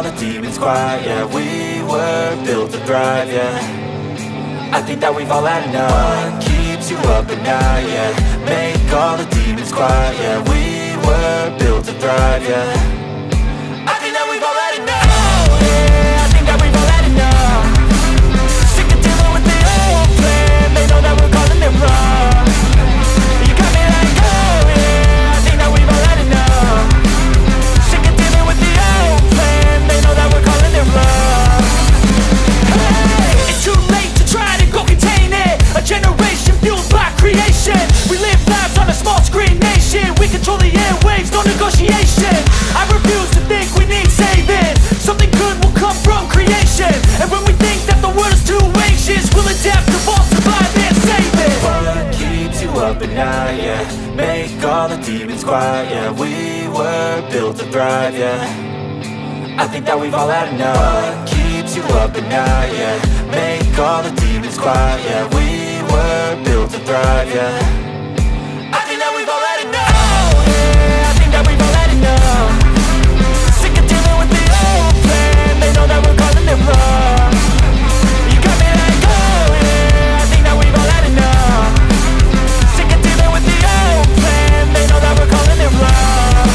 all the demons quiet. Yeah, we were built to thrive, yeah. I think that we've all had enough. What keeps you up at night, yeah. Make all the demons quiet, yeah. We were built to thrive, yeah. I think that we've all had enough. Oh, yeah, I think that we've all had enough. Sick of dealing with the old plan. They know that we're calling it wrong. You got me like, oh yeah, I think that we've all had enough. Sick of dealing with the old plan. They know that we're calling it wrong. Hey, it's too late to try to go contain it. A generation fueled by creation. We live lives on a small screen nation. We control the airwaves, no negotiation. I refuse to think we need saving. Something good will come from creation. And when we think that the world is too anxious, we'll adapt, evolve, survive and save it. What keeps you up at night, yeah. Make all the demons quiet, yeah. We were built to thrive, yeah. I think that we've all had enough. What keeps you up at night, yeah. Make all the demons quiet, yeah. We were built to thrive, yeah. I think that we've all had enough. Oh, yeah, I think that we've all had enough. Sick of dealing with the old plan. They know that we're calling it wrong. You got me like, oh yeah, I think that we've all had enough. Sick of dealing with the old plan. They know that we're calling it wrong.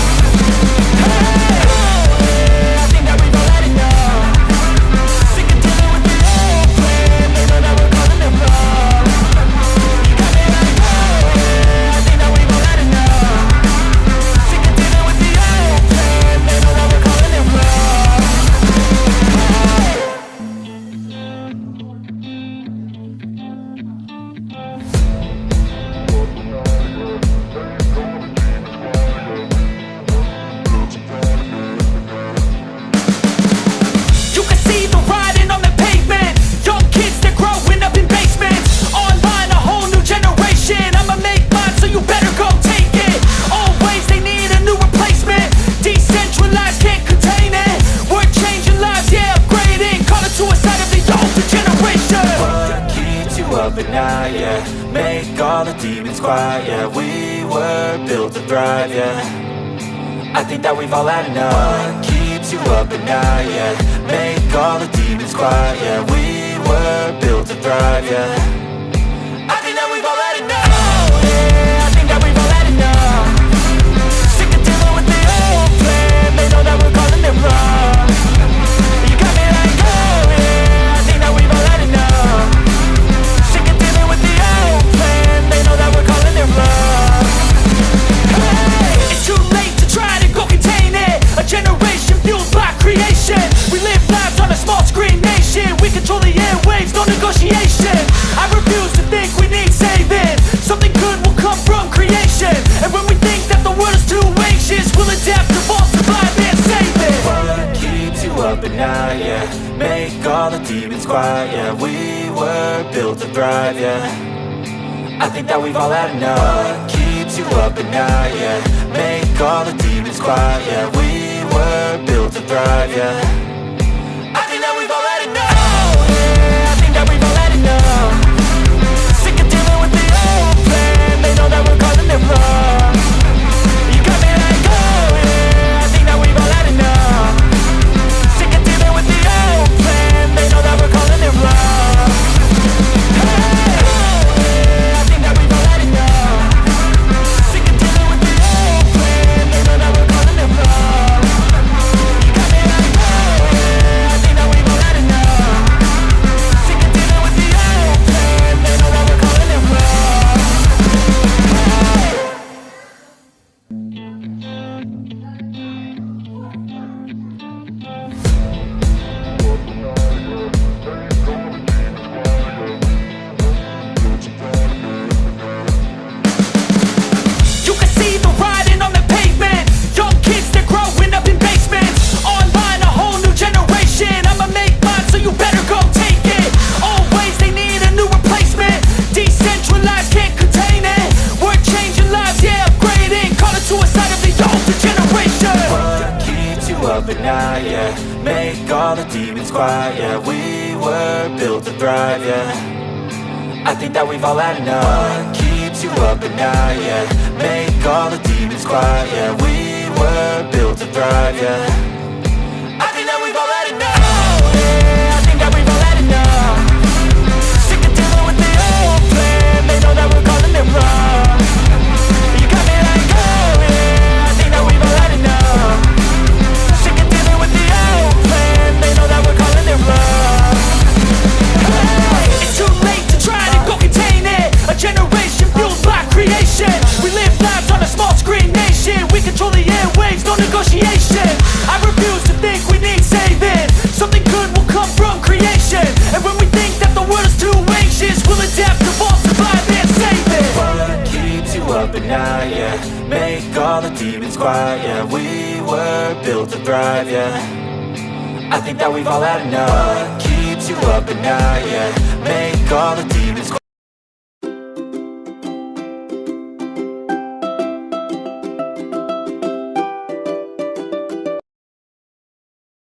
Hey, oh yeah, I think that we've all had enough. Sick of dealing with the old plan. They know that we're calling it wrong. You got me like, oh yeah, I think that we've all had enough. Sick of dealing with the old plan. They know that we're calling it wrong. You can see the writing on the pavement. Young kids, they're growing up in basements. Online, a whole new generation. I'ma make mine, so you better go take it. Always, they need a new replacement. Decentralized, can't contain it. We're changing lives, yeah, upgrading. Call it suicide of the older generation. What keeps you up at night, yeah. Make all the demons quiet, yeah. We were built to thrive, yeah. I think that we've all had enough. What keeps you up at night, yeah. Make all the demons quiet, yeah. We were built to thrive, yeah. I think that we've all had enough. Oh yeah, I think that we've all had enough. Sick of dealing with the old plan. They know that we're calling it wrong. You got me like, oh yeah, I think that we've all had enough. Sick of dealing with the old plan. They know that we're calling it wrong. Hey, it's too late to try to go contain it. A generation fueled by creation. We live lives on a small screen nation. We control the airwaves, no negotiation. I refuse to think we need saving. Something good will come from creation. And when we think that the world is too anxious, we'll adapt, evolve, survive and save it. What keeps you up at night, yeah. Make all the demons quiet, yeah. We were built to thrive, yeah. I think that we've all had enough. What keeps you up at night, yeah. Make all the demons quiet, yeah. We were built to thrive, yeah. I think that we've all had enough. Oh yeah, I think that we've all had enough. Sick of dealing with the old plan. They know that we're calling it wrong. You got me like, oh yeah, I think that we've all had enough. Sick of dealing with the old plan. They know that we're calling it wrong. Hey, oh yeah, I think that we've all had enough. Sick of dealing with the old plan. They know that we're calling it wrong. You got me like, oh yeah, I think that we've all had enough. Sick of dealing with the old plan. They know that we're calling it wrong. You can see the writing on the pavement. Young kids, they're growing up in basements. Online, a whole new generation. I'ma make mine, so you better go take it. Always, they need a new replacement. Decentralized, can't contain it. We're changing lives, yeah, upgrading. Call it suicide of the older generation. What keeps you up at night, yeah. Make all the demons quiet, yeah. We were built to thrive, yeah. I think that we've all had enough. What keeps you up at night, yeah. Make all the demons quiet, yeah. We were built to thrive, yeah. I think that we've all quiet, yeah. We were built to thrive, yeah. I think that we've all had enough. What keeps you up at night, yeah. Make all the demons quiet.